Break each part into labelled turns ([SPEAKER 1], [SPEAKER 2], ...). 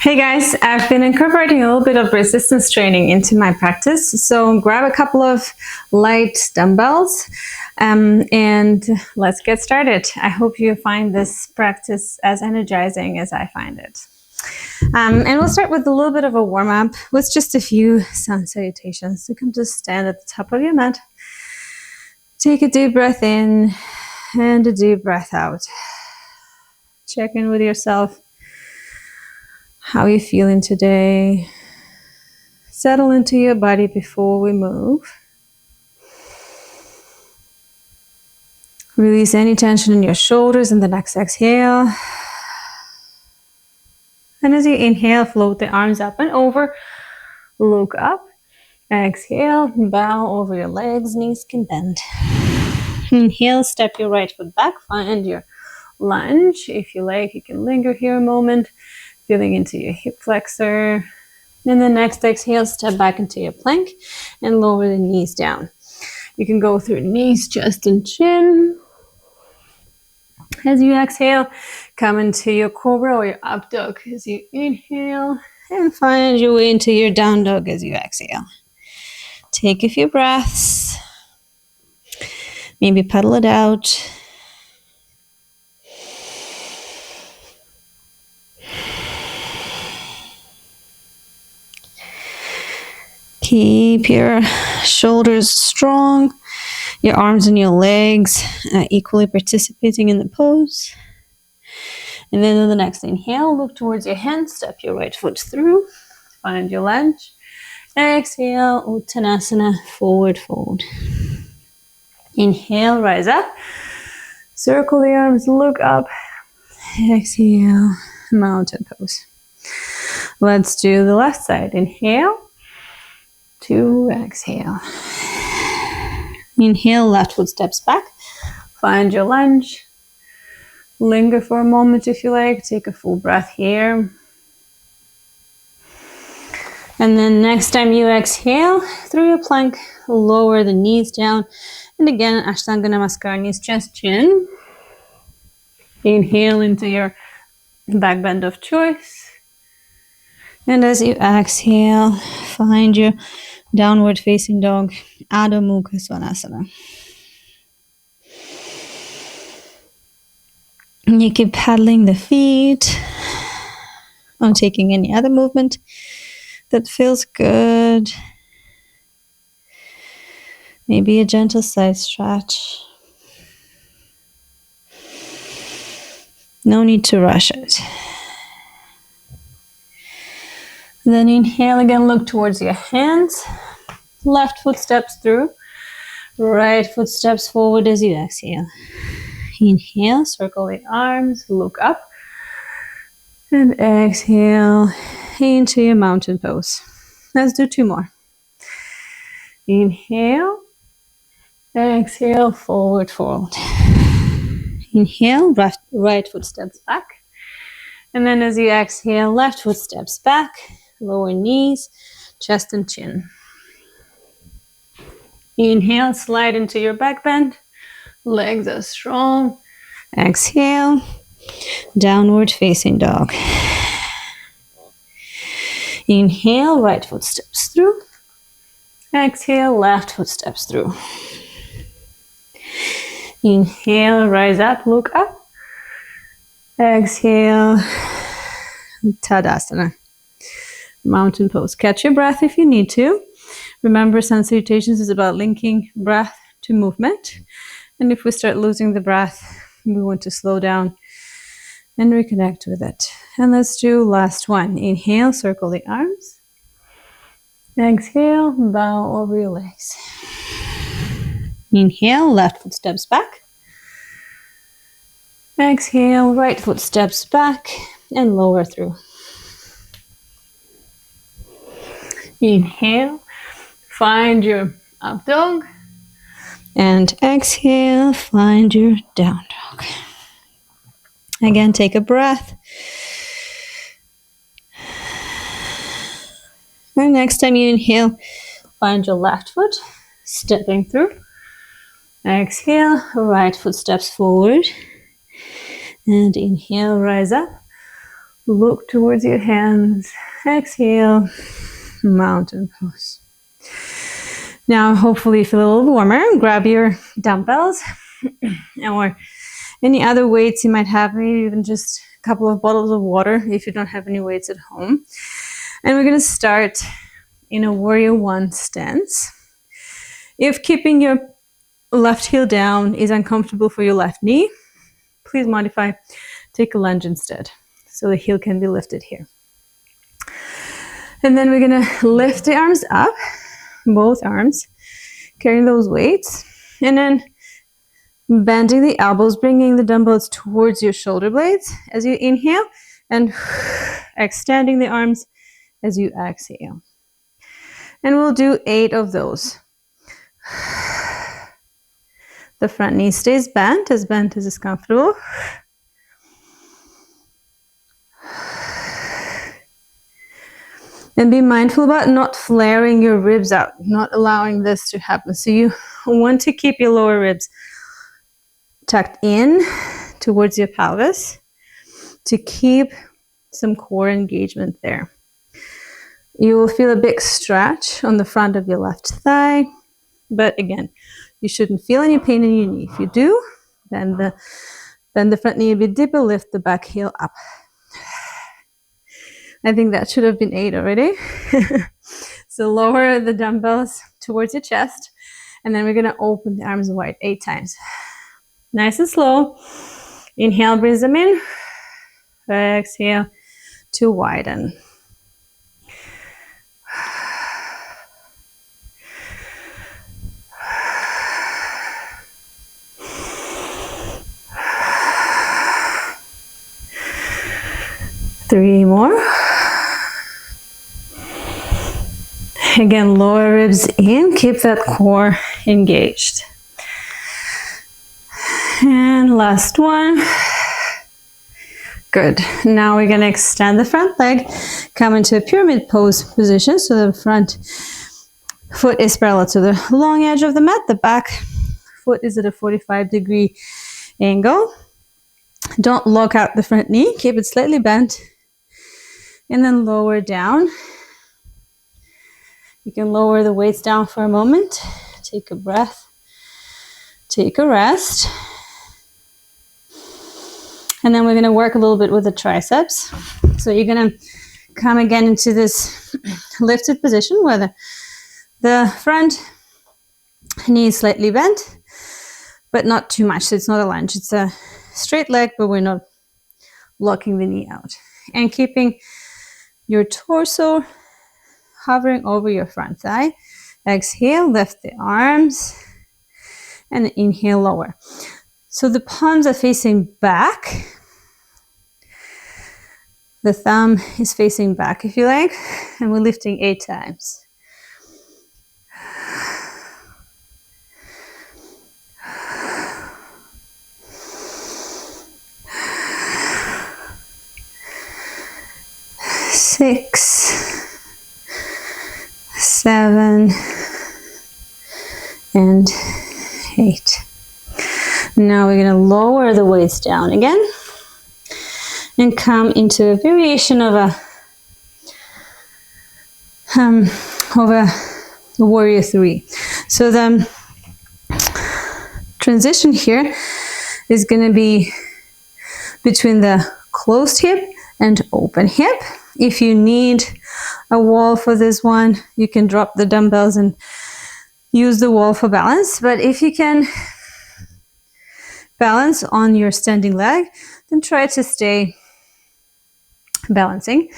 [SPEAKER 1] Hey guys, I've been incorporating a little bit of resistance training into my practice. So grab a couple of light dumbbells and let's get started. I hope you find this practice as energizing as I find it. And we'll start with a little bit of a warm-up with just a few sun salutations. You can just stand at the top of your mat. Take a deep breath in and a deep breath out. Check in with yourself. How are you feeling today? Settle into your body before we move. Release any tension in your shoulders in the next exhale. And as you inhale, float the arms up and over. Look up. Exhale, bow over your legs, knees can bend. Inhale, step your right foot back, find your lunge. If you like, you can linger here a moment. Feeling into your hip flexor. And then next exhale, step back into your plank and lower the knees down. You can go through knees, chest, and chin. As you exhale, come into your cobra or your up dog as you inhale and find your way into your down dog as you exhale. Take a few breaths. Maybe pedal it out. Keep your shoulders strong, your arms and your legs equally participating in the pose. And then on the next inhale, look towards your hands, step your right foot through, find your lunge. Exhale, Uttanasana, forward fold. Inhale, rise up, circle the arms, look up. Exhale, mountain pose. Let's do the left side. Inhale. 2, exhale. Inhale, left foot steps back. Find your lunge. Linger for a moment if you like. Take a full breath here. And then next time you exhale, through your plank, lower the knees down. And again, Ashtanga Namaskar, knees, chest, chin. Inhale into your back bend of choice. And as you exhale, find your downward facing dog, Adho Mukha Svanasana. And you keep paddling the feet, or taking any other movement that feels good. Maybe a gentle side stretch. No need to rush it. Then inhale again, look towards your hands. Left foot steps through. Right foot steps forward as you exhale. Inhale, circle the arms, look up. And exhale into your mountain pose. Let's do 2 more. Inhale. Exhale, forward fold. Inhale, right foot steps back. And then as you exhale, left foot steps back. Lower knees, chest and chin. Inhale, slide into your back bend. Legs are strong. Exhale, downward facing dog. Inhale, right foot steps through. Exhale, left foot steps through. Inhale, rise up, look up. Exhale, Tadasana. Mountain pose. Catch your breath if you need to. Remember, sun salutations is about linking breath to movement. And if we start losing the breath, we want to slow down and reconnect with it. And let's do last one. Inhale, circle the arms. Exhale, bow over your legs. Inhale, left foot steps back. Exhale, right foot steps back and lower through. Inhale, find your up dog. And exhale, find your down dog. Again, take a breath. And next time you inhale, find your left foot, stepping through. Exhale, right foot steps forward. And inhale, rise up. Look towards your hands. Exhale, mountain pose. Now, hopefully you feel a little warmer. Grab your dumbbells or any other weights you might have, maybe even just a couple of bottles of water if you don't have any weights at home. And we're going to start in a warrior one stance. If keeping your left heel down is uncomfortable for your left knee, please modify, take a lunge instead, so the heel can be lifted here. And then we're going to lift the arms up, both arms, carrying those weights, and then bending the elbows, bringing the dumbbells towards your shoulder blades as you inhale, and extending the arms as you exhale. And we'll do 8 of those. The front knee stays bent as is comfortable. And be mindful about not flaring your ribs out, not allowing this to happen. So you want to keep your lower ribs tucked in towards your pelvis to keep some core engagement there. You will feel a big stretch on the front of your left thigh, but again, you shouldn't feel any pain in your knee. If you do, then the front knee will be deeper, lift the back heel up. I think that should have been 8 already. So lower the dumbbells towards your chest, and then we're gonna open the arms wide 8 times. Nice and slow. Inhale, brings them in. Exhale to widen. Three more. Again, lower ribs in, keep that core engaged. And last one. Good. Now we're going to extend the front leg, come into a pyramid pose position, so the front foot is parallel to the long edge of the mat, the back foot is at a 45-degree angle. Don't lock out the front knee, keep it slightly bent, and then lower down. You can lower the weights down for a moment, take a breath, take a rest. And then we're going to work a little bit with the triceps. So you're going to come again into this lifted position where the front knee is slightly bent, but not too much. So it's not a lunge. It's a straight leg, but we're not locking the knee out. And keeping your torso hovering over your front thigh. Exhale, lift the arms, and inhale, lower. So the palms are facing back. The thumb is facing back, if you like, and we're lifting 8 times. Six, 7, and 8. Now we're going to lower the weights down again and come into a variation of a warrior 3. So the transition here is going to be between the closed hip and open hip. If you need a wall for this one, you can drop the dumbbells and use the wall for balance. But if you can balance on your standing leg, then try to stay balancing.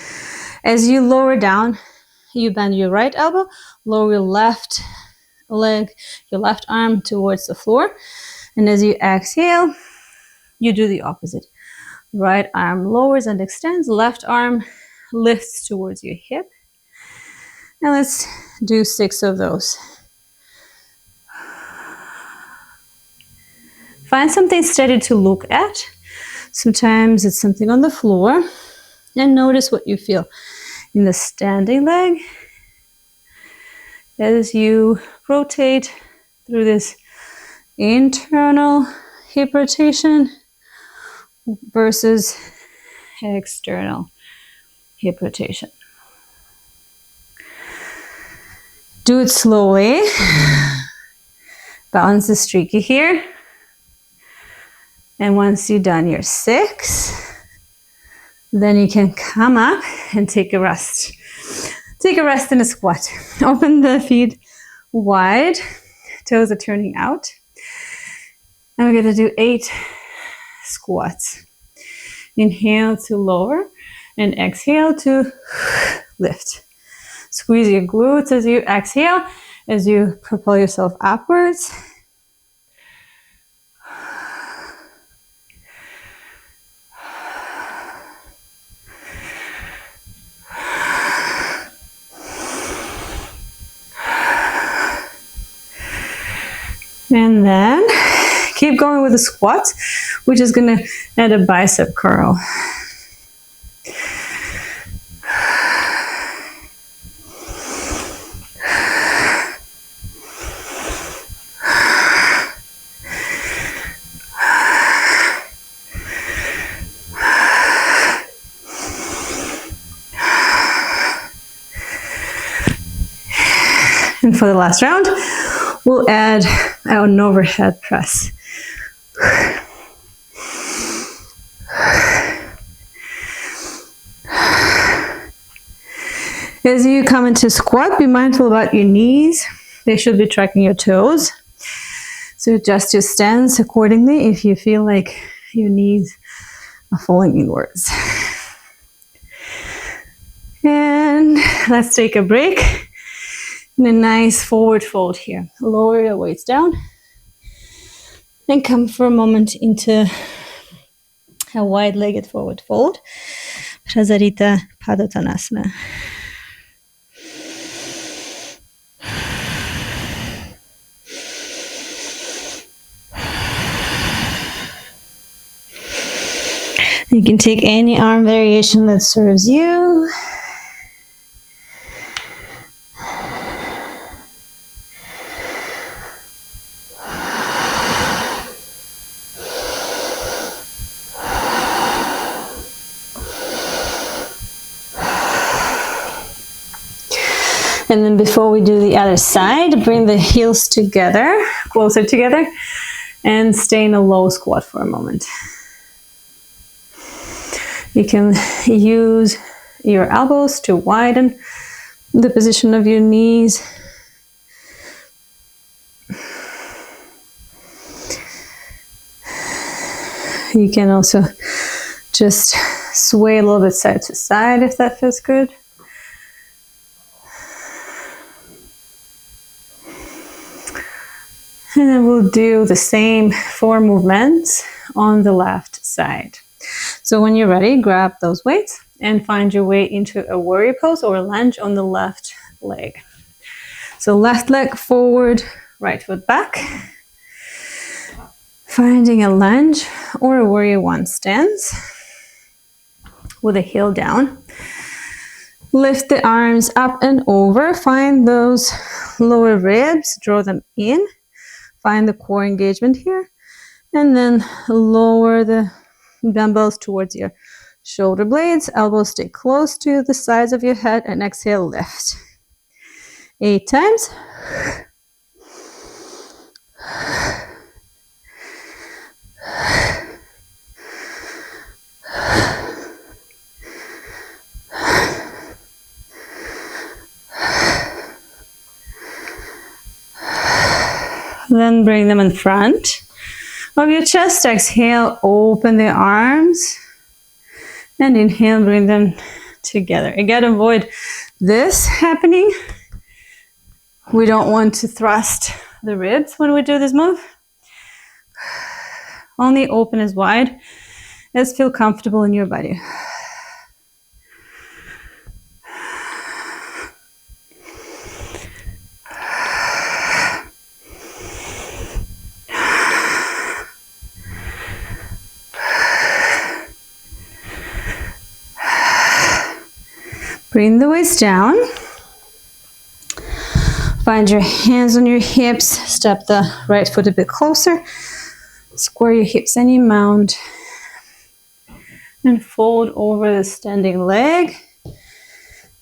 [SPEAKER 1] As you lower down, you bend your right elbow, lower your left leg, your left arm towards the floor. And as you exhale, you do the opposite. Right arm lowers and extends, left arm lifts towards your hip. And let's do 6 of those. Find something steady to look at. Sometimes it's something on the floor. And notice what you feel in the standing leg as you rotate through this internal hip rotation versus external hip rotation. Do it slowly. Balance is tricky here. And once you're done your 6, then you can come up and take a rest. Take a rest in a squat. Open the feet wide. Toes are turning out. And we're going to do 8 squats. Inhale to lower and exhale to lift. Squeeze your glutes as you exhale, as you propel yourself upwards. And then keep going with the squats, which is going to add a bicep curl. And for the last round, we'll add an overhead press. As you come into squat, be mindful about your knees. They should be tracking your toes. So adjust your stance accordingly if you feel like your knees are falling inwards. And let's take a break. And a nice forward fold here. Lower your weights down. And come for a moment into a wide-legged forward fold. Prasarita Padottanasana. You can take any arm variation that serves you. And then before we do the other side, bring the heels together, closer together, and stay in a low squat for a moment. You can use your elbows to widen the position of your knees. You can also just sway a little bit side to side if that feels good. And then we'll do the same 4 movements on the left side. So when you're ready, grab those weights and find your way into a warrior pose or a lunge on the left leg. So left leg forward, right foot back. Finding a lunge or a warrior 1 stance with a heel down. Lift the arms up and over. Find those lower ribs, draw them in. Find the core engagement here. And then lower the dumbbells towards your shoulder blades. Elbows stay close to the sides of your head and exhale, lift. 8 times. Then bring them in front of your chest. Exhale, open the arms. And inhale, bring them together. Again, avoid this happening. We don't want to thrust the ribs when we do this move. Only open as wide as feel comfortable in your body. Bring the waist down. Find your hands on your hips. Step the right foot a bit closer. Square your hips and your mount. And fold over the standing leg.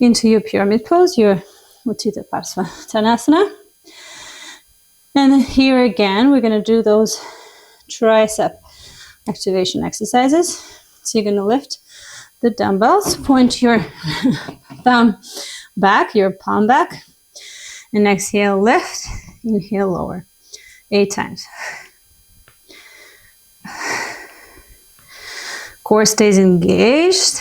[SPEAKER 1] into your pyramid pose, your Uttita Parsvanasana. And then here again, we're going to do those tricep activation exercises. So you're going to lift the dumbbells, point your thumb back, your palm back, and exhale, lift, inhale, lower. 8 times. Core stays engaged.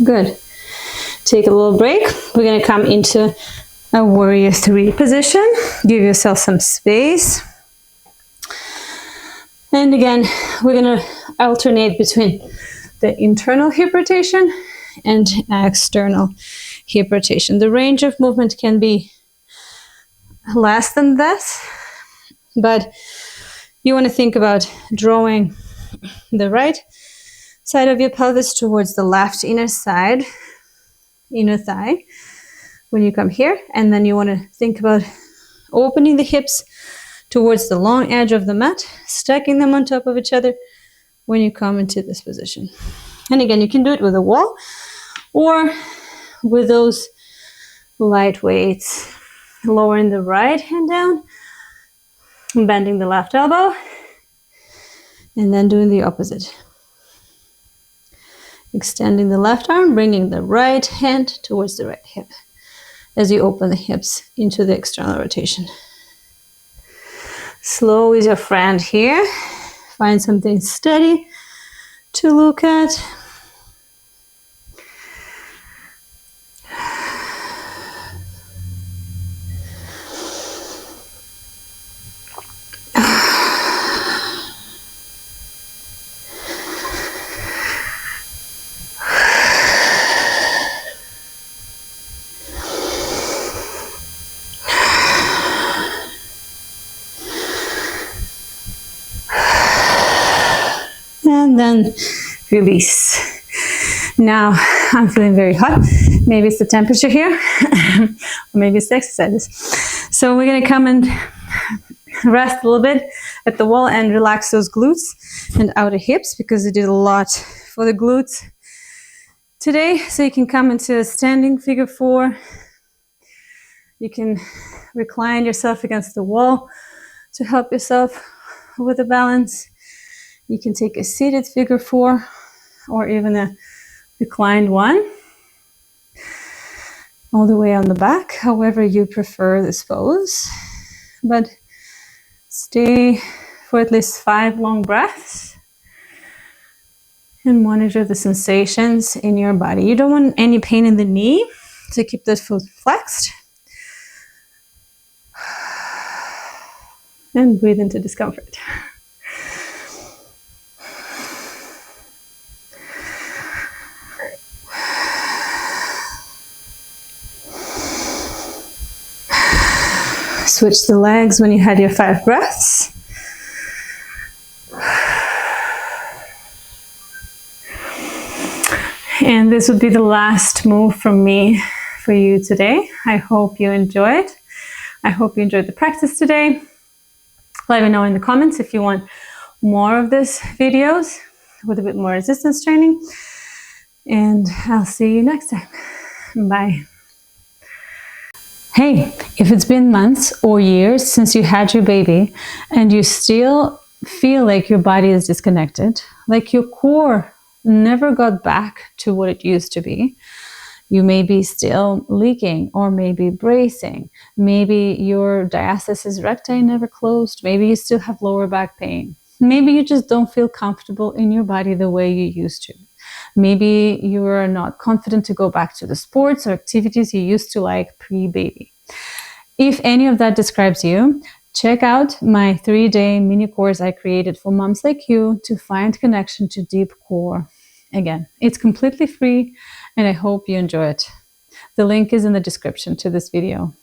[SPEAKER 1] Good. Take a little break. We're going to come into a warrior 3 position. Give yourself some space. And again, we're going to alternate between the internal hip rotation and external hip rotation. The range of movement can be less than this, but you want to think about drawing the right side of your pelvis towards the left inner side, inner thigh, when you come here. And then you want to think about opening the hips towards the long edge of the mat, stacking them on top of each other when you come into this position. And again, you can do it with a wall or with those light weights. Lowering the right hand down, bending the left elbow, and then doing the opposite. Extending the left arm, bringing the right hand towards the right hip as you open the hips into the external rotation. Slow is your friend here. Find something steady to look at. And then release. Now I'm feeling very hot. Maybe it's the temperature here, or maybe it's the exercises. So we're gonna come and rest a little bit at the wall and relax those glutes and outer hips, because we did a lot for the glutes today. So you can come into a standing figure 4. You can recline yourself against the wall to help yourself with the balance. You can take a seated figure 4 or even a reclined one, all the way on the back, however you prefer this pose. But stay for at least 5 long breaths and monitor the sensations in your body. You don't want any pain in the knee, so keep the foot flexed. And breathe into discomfort. Switch the legs when you had your 5 breaths. And this would be the last move from me for you today. I hope you enjoyed. I hope you enjoyed the practice today. Let me know in the comments if you want more of these videos with a bit more resistance training. And I'll see you next time. Bye. Hey, if it's been months or years since you had your baby and you still feel like your body is disconnected, like your core never got back to what it used to be, you may be still leaking or maybe bracing. Maybe your diastasis recti never closed. Maybe you still have lower back pain. Maybe you just don't feel comfortable in your body the way you used to. Maybe you're not confident to go back to the sports or activities you used to like pre-baby. If any of that describes you, check out my 3-day mini course I created for moms like you to find connection to deep core. Again, it's completely free and I hope you enjoy it. The link is in the description to this video.